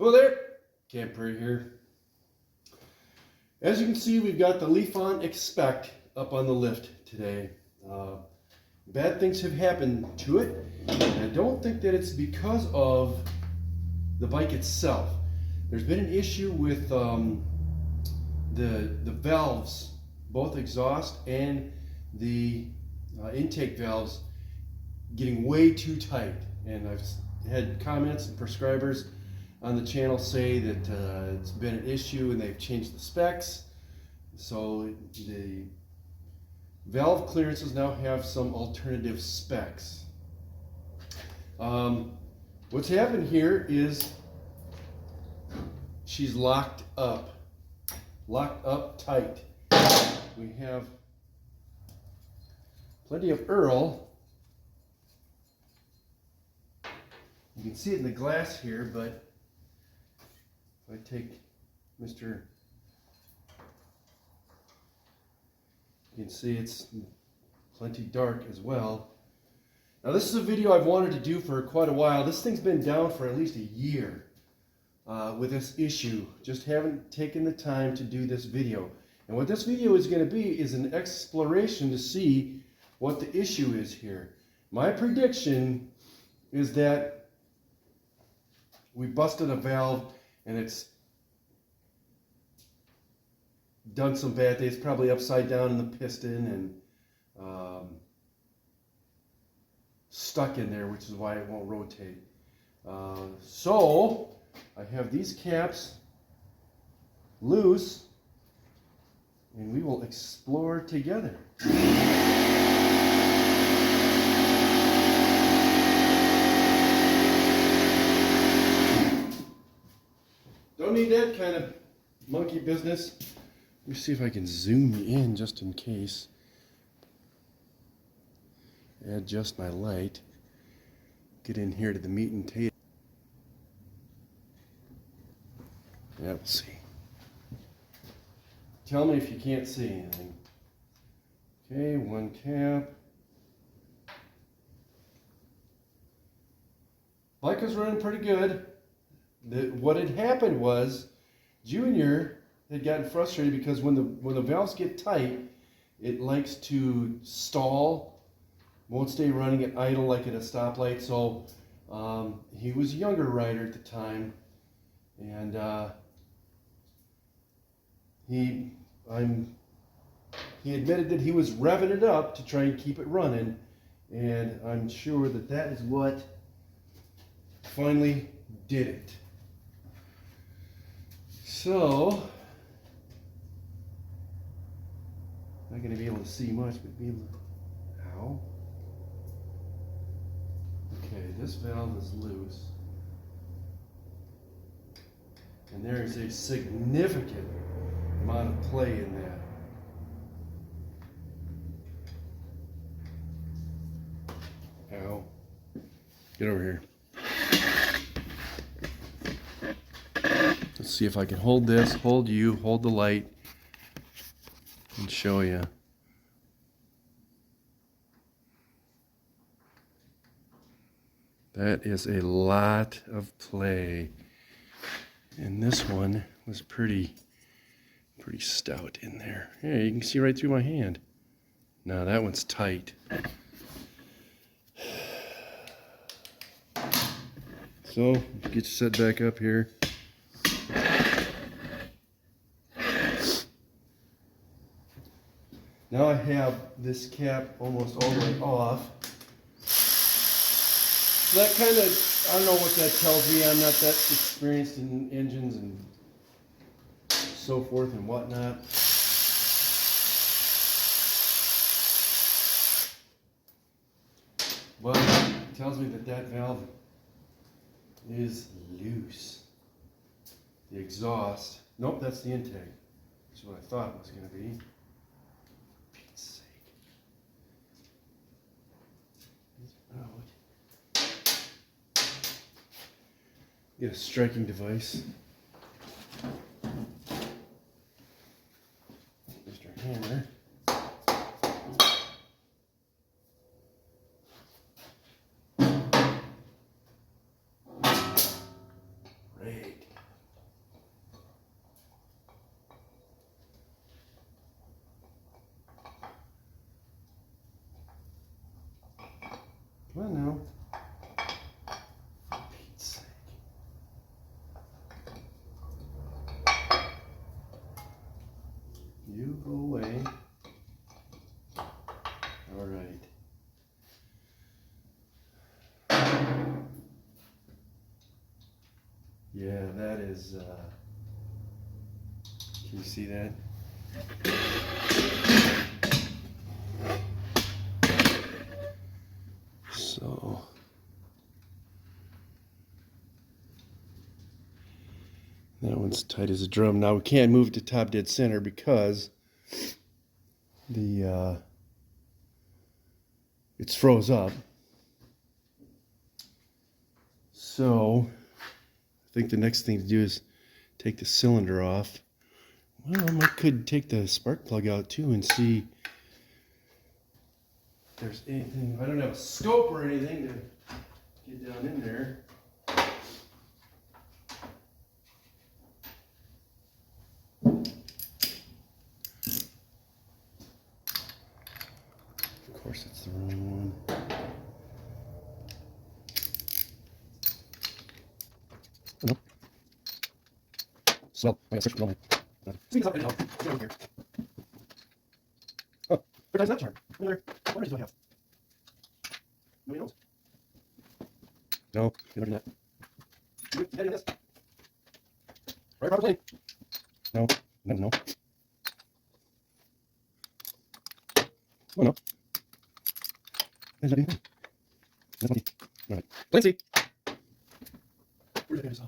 Hello there, Camper here. As you can see, we've got the LIfan Xpect up on the lift today. Bad things have happened to it, and I don't think that it's because of the bike itself. There's been an issue with the valves, both exhaust and the intake valves, getting way too tight. And I've had comments and prescribers on the channel say that it's been an issue and they've changed the specs. So the valve clearances now have some alternative specs. What's happened here is she's locked up tight. We have plenty of Earl. You can see it in the glass here, but if I take Mr. You can see it's plenty dark as well. Now this is a video I've wanted to do for quite a while. This thing's been down for at least a year with this issue. Just haven't taken the time to do this video. And what this video is going to be is an exploration to see what the issue is here. My prediction is that we busted a valve and it's done some bad things. It's probably upside down in the piston and stuck in there, which is why it won't rotate. So I have these caps loose and we will explore together. Don't need that kind of monkey business. Let me see if I can zoom in just in case. Adjust my light. Get in here to the meat and tail. Yeah, we'll see. Tell me if you can't see anything. Okay, one cap. Bike was running pretty good. What had happened was Junior had gotten frustrated because when the valves get tight, it likes to stall, won't stay running at idle like at a stoplight. So he was a younger rider at the time, and he admitted that he was revving it up to try and keep it running, and I'm sure that that is what finally did it. So, not going to be able to see much, but be able to, ow. Okay, this valve is loose. And there is a significant amount of play in that. Ow. Get over here. Let's see if I can hold this, hold you, hold the light, and show you. That is a lot of play. And this one was pretty stout in there. Yeah, you can see right through my hand. Now that one's tight. So, get you set back up here. Now I have this cap almost all the way off. So that kind of, I don't know what that tells me. I'm not that experienced in engines and so forth and whatnot. But it tells me that that valve is loose. The exhaust, nope, that's the intake. That's what I thought it was going to be. Get a striking device. Mr. Hammer. Great. Come on now. For Pete's sake. You go away. All right. Yeah, that is, can you see that? So, that one's tight as a drum. Now we can't move it to top dead center because it's froze up. So I think the next thing to do is take the cylinder off. Well, I could take the spark plug out too and see if there's anything. I don't have a scope or anything to get down in there. Of course, it's the wrong one. Nope. Well, I gotta search for one. Speaking of anyhow, get over here. Oh, third time's not charm. What others do I have? Nobody knows. No, you're not doing that. Any of this? Right, probably. No, no. Oh no. There's not anything. That's lucky. All right. Clancy! Where's that saw?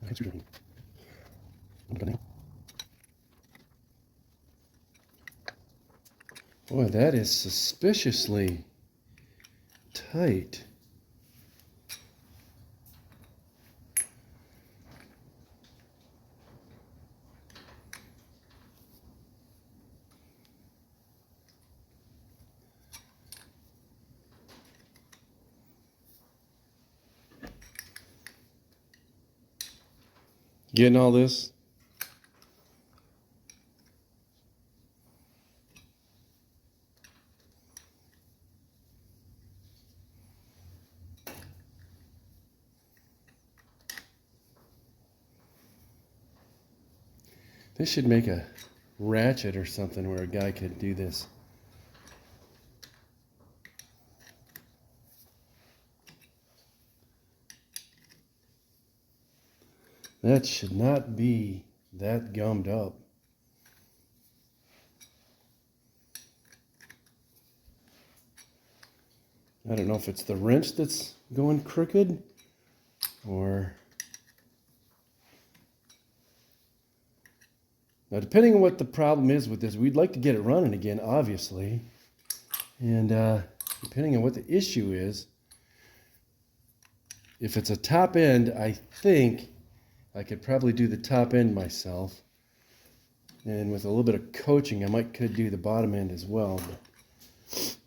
Okay, screwdriver. Boy, that is suspiciously tight. Getting all this? This should make a ratchet or something where a guy could do this. That should not be that gummed up. I don't know if it's the wrench that's going crooked or... Now, depending on what the problem is with this, we'd like to get it running again, obviously. And depending on what the issue is, if it's a top end, I think I could probably do the top end myself. And with a little bit of coaching, I could do the bottom end as well. But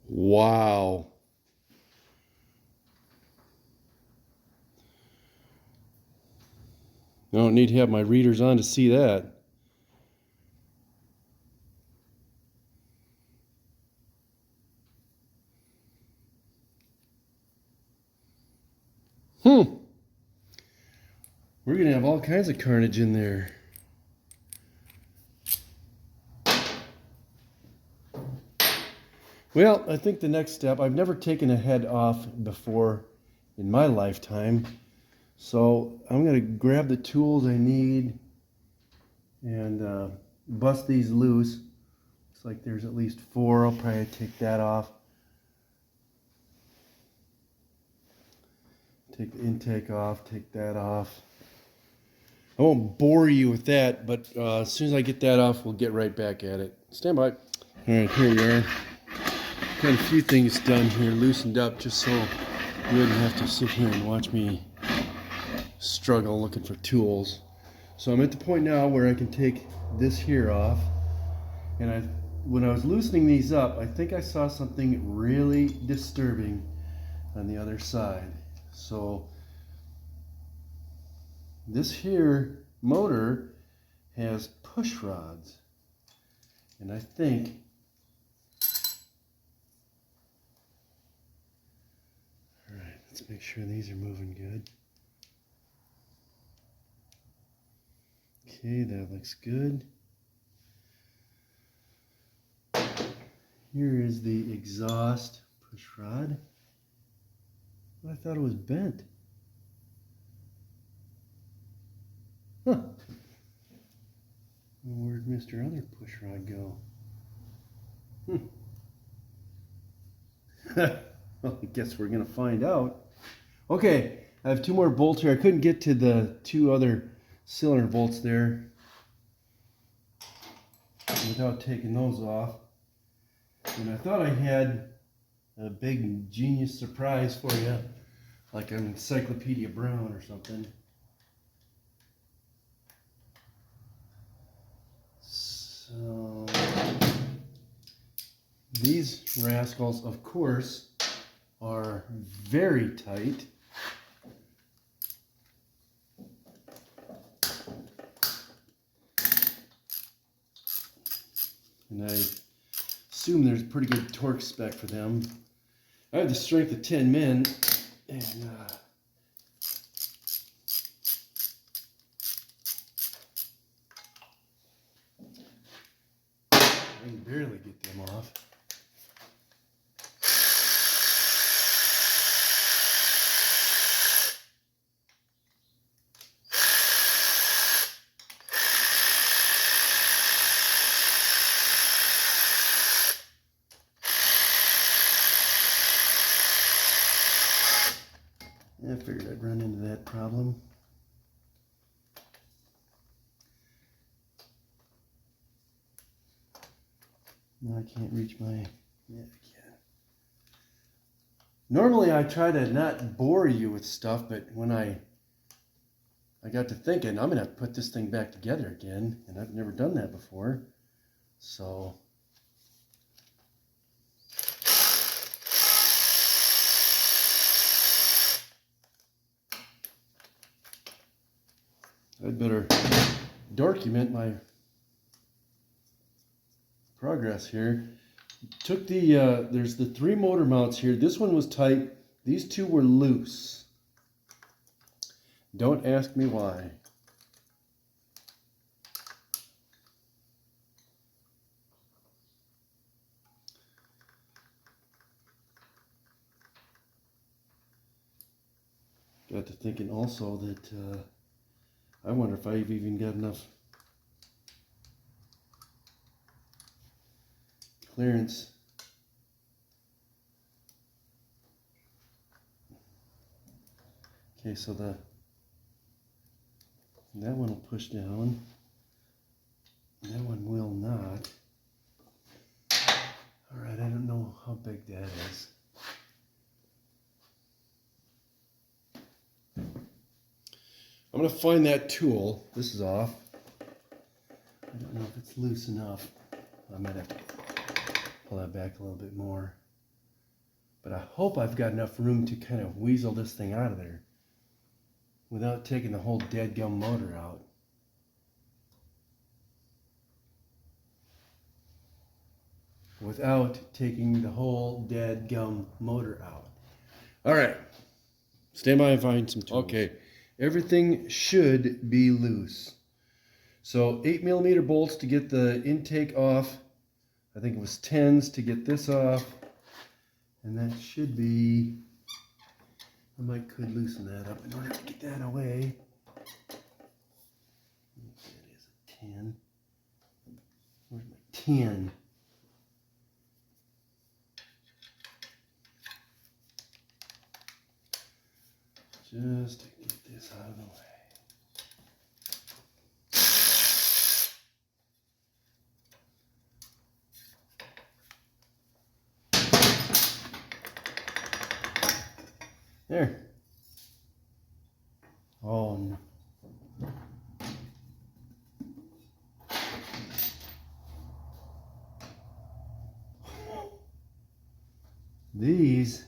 wow. I don't need to have my readers on to see that. We're going to have all kinds of carnage in there. Well, I think the next step, I've never taken a head off before in my lifetime. So I'm going to grab the tools I need and bust these loose. Looks like there's at least 4. I'll probably take that off. Take the intake off, take that off. I won't bore you with that, but as soon as I get that off, we'll get right back at it. Stand by. All right, here we are. Got a few things done here, loosened up, just so you wouldn't have to sit here and watch me struggle looking for tools. So I'm at the point now where I can take this here off, and when I was loosening these up, I think I saw something really disturbing on the other side. So this here motor has push rods, and I think let's make sure these are moving good. Okay, that looks good. Here is the exhaust push rod. I thought it was bent. Huh. Where'd Mr. Other push rod go? Well, I guess we're gonna find out. Okay, I have two more bolts here. I couldn't get to the two other cylinder bolts there without taking those off. And I thought I had a big genius surprise for you, like an Encyclopedia Brown or something. So these rascals, of course, are very tight. And I assume there's a pretty good torque spec for them. I have the strength of 10 men, and I can barely get them off. I figured I'd run into that problem. No, I can't reach my... Yeah, I can. Normally I try to not bore you with stuff, but when I got to thinking, I'm going to have to put this thing back together again, and I've never done that before. So... I'd better document my progress here. Took the, there's the 3 motor mounts here. This one was tight. These 2 were loose. Don't ask me why. Got to thinking also that I wonder if I've even got enough clearance. Okay, so that one will push down. That one will not. All right, I don't know how big that is. I'm going to find that tool. This is off. I don't know if it's loose enough. I might have to pull that back a little bit more. But I hope I've got enough room to kind of weasel this thing out of there without taking the whole dadgum motor out. Without taking the whole dadgum motor out. All right. Stand by and find some tools. Okay. Everything should be loose. So 8mm bolts to get the intake off. I think it was 10s to get this off. And that should be, I could loosen that up in order to get that away. That is a 10. Where's my 10? Just to get this out of the way. There. Oh no. These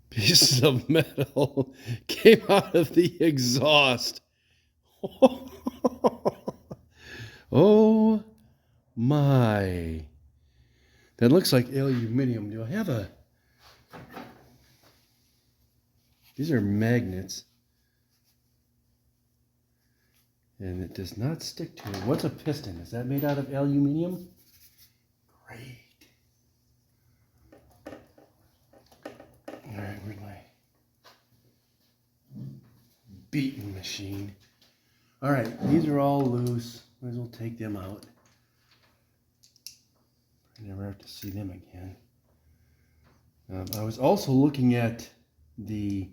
pieces of metal came out of the exhaust. Oh my. That looks like aluminum. Do I have a... These are magnets. And it does not stick to it. What's a piston? Is that made out of aluminum? Great. Alright, where's my beating machine? Alright, these are all loose. Might as well take them out. I never have to see them again. I was also looking at the...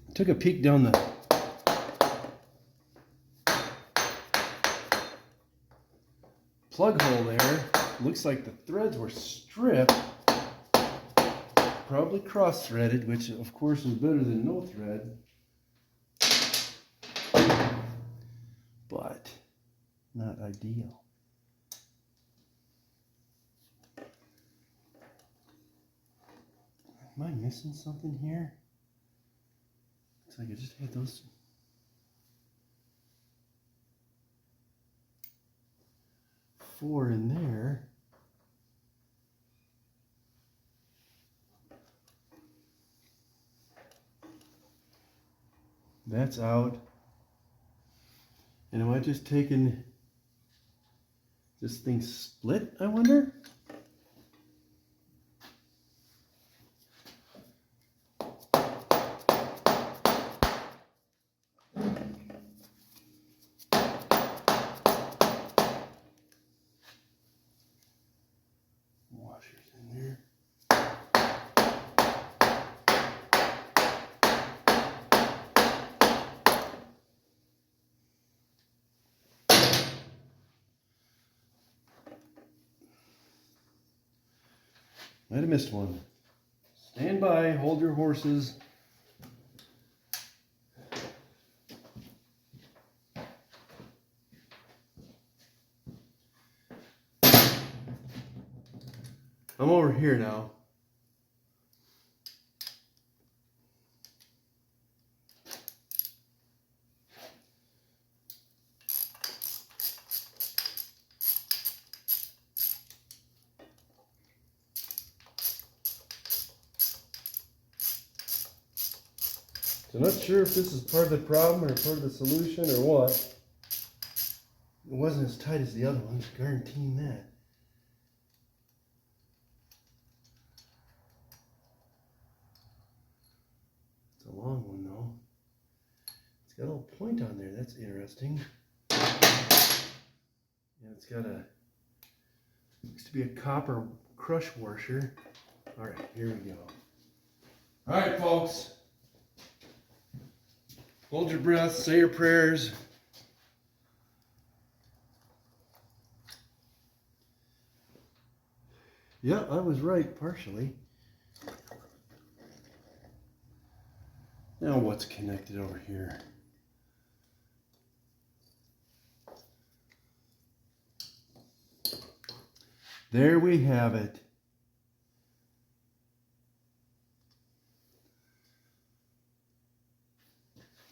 I took a peek down the plug hole there. Looks like the threads were stripped. Probably cross-threaded, which of course is better than no thread. But not ideal. Am I missing something here? Looks like I just had those. Four in there. That's out. And am I just taking this thing split, I wonder? Washers in there. Might have missed one. Stand by, hold your horses. I'm over here now. So I'm not sure if this is part of the problem or part of the solution or what. It wasn't as tight as the other ones, guaranteeing that. It's a long one though. It's got a little point on there, that's interesting. And it's got a, looks to be a copper crush washer. Alright, here we go. Alright folks. Hold your breath, say your prayers. Yeah, I was right, partially. Now what's connected over here? There we have it.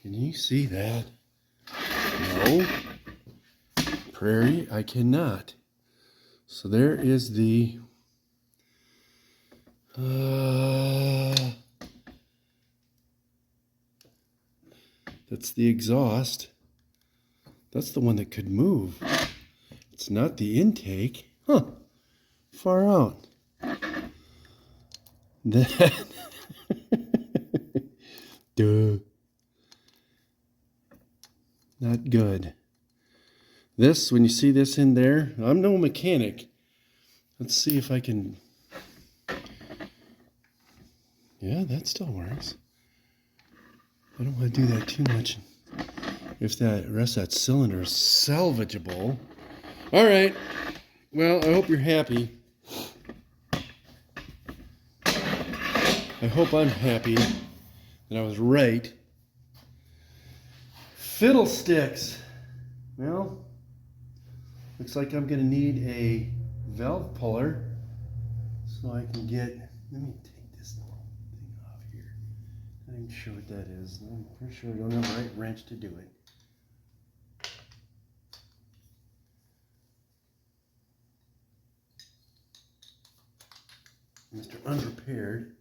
Can you see that? No. Prairie, I cannot. So there is the... that's the exhaust. That's the one that could move. It's not the intake. Huh. Far out. That... Duh. Not good. This, when you see this in there, I'm no mechanic. Let's see if I can... Yeah, that still works. I don't want to do that too much. If that rest of that cylinder is salvageable. All right. Well, I hope you're happy. I hope I'm happy that I was right. Fiddlesticks. Well, looks like I'm going to need a valve puller so I can get, let me take this thing off here. I'm not even sure what that is. I'm pretty sure I don't have the right wrench to do it. Mr. Unprepared.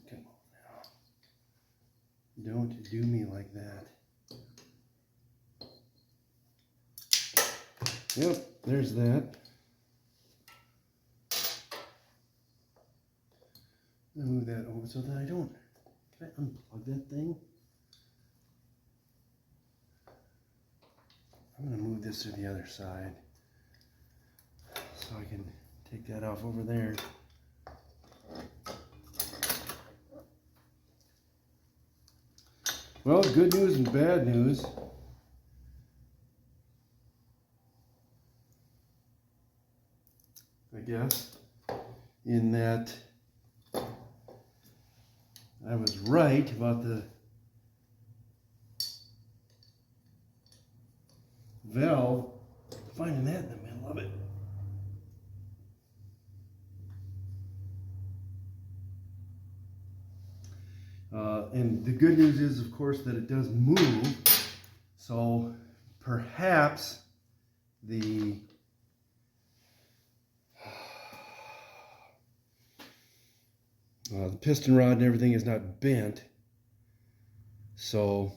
Come on now. Don't do me like that. Yep, there's that. I'll move that over so that I don't. Can I unplug that thing? I'm going to move this to the other side so I can take that off over there. Well, good news and bad news. I guess, in that I was right about the valve, finding that in the middle of it. And the good news is, of course, that it does move, so perhaps the piston rod and everything is not bent. So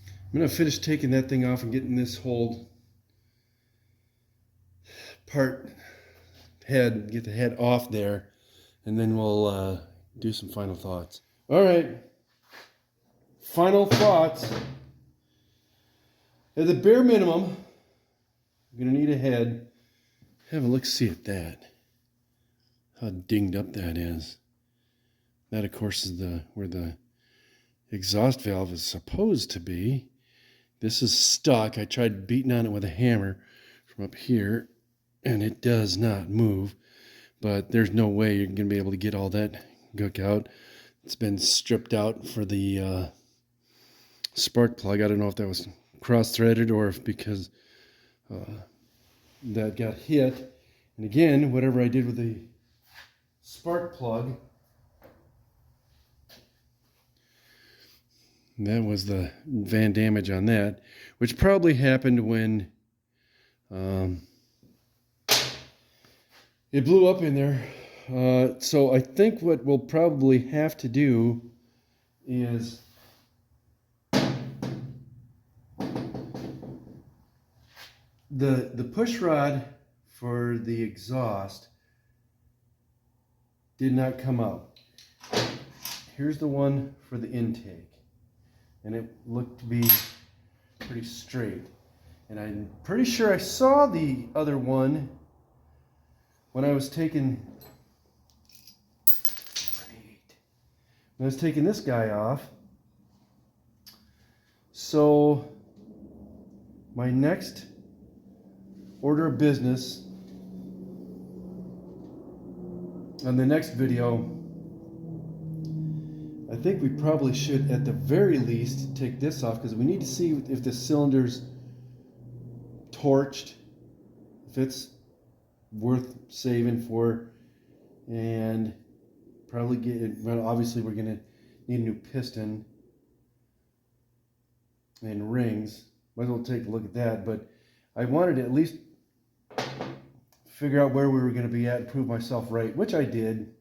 I'm going to finish taking that thing off and getting this whole part head, get the head off there, and then we'll do some final thoughts. All right, final thoughts. At the bare minimum, I'm going to need a head. Have a look-see at that. How dinged up that is. That, of course, is where the exhaust valve is supposed to be. This is stuck. I tried beating on it with a hammer from up here, and it does not move. But there's no way you're going to be able to get all that gook out. It's been stripped out for the spark plug. I don't know if that was cross-threaded or if because that got hit. And again, whatever I did with the spark plug, that was the van damage on that, which probably happened when it blew up in there. So I think what we'll probably have to do is the push rod for the exhaust did not come out. Here's the one for the intake, and it looked to be pretty straight. And I'm pretty sure I saw the other one when I was taking this guy off. So my next order of business on the next video, I think we probably should at the very least take this off, because we need to see if the cylinder's torched, if it's worth saving for, and probably get, well, obviously we're going to need a new piston and rings. Might as well take a look at that, but I wanted to at least figure out where we were going to be at and prove myself right, which I did.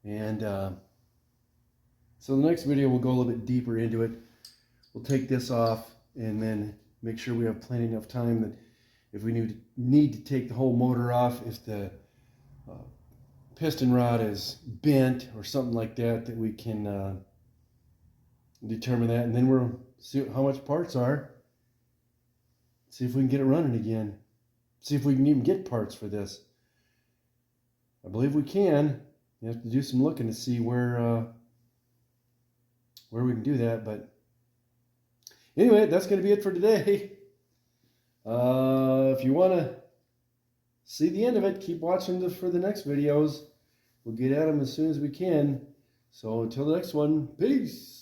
And so the next video we'll go a little bit deeper into it. We'll take this off and then make sure we have plenty enough time that if we need to take the whole motor off, if the piston rod is bent or something like that, that we can determine that, and then we'll see how much parts are, see if we can get it running again, see if we can even get parts for this. I believe we can. You have to do some looking to see where we can do that, but anyway, that's going to be it for today. If you want to see the end of it. Keep watching for the next videos. We'll get at them as soon as we can. So until the next one, peace.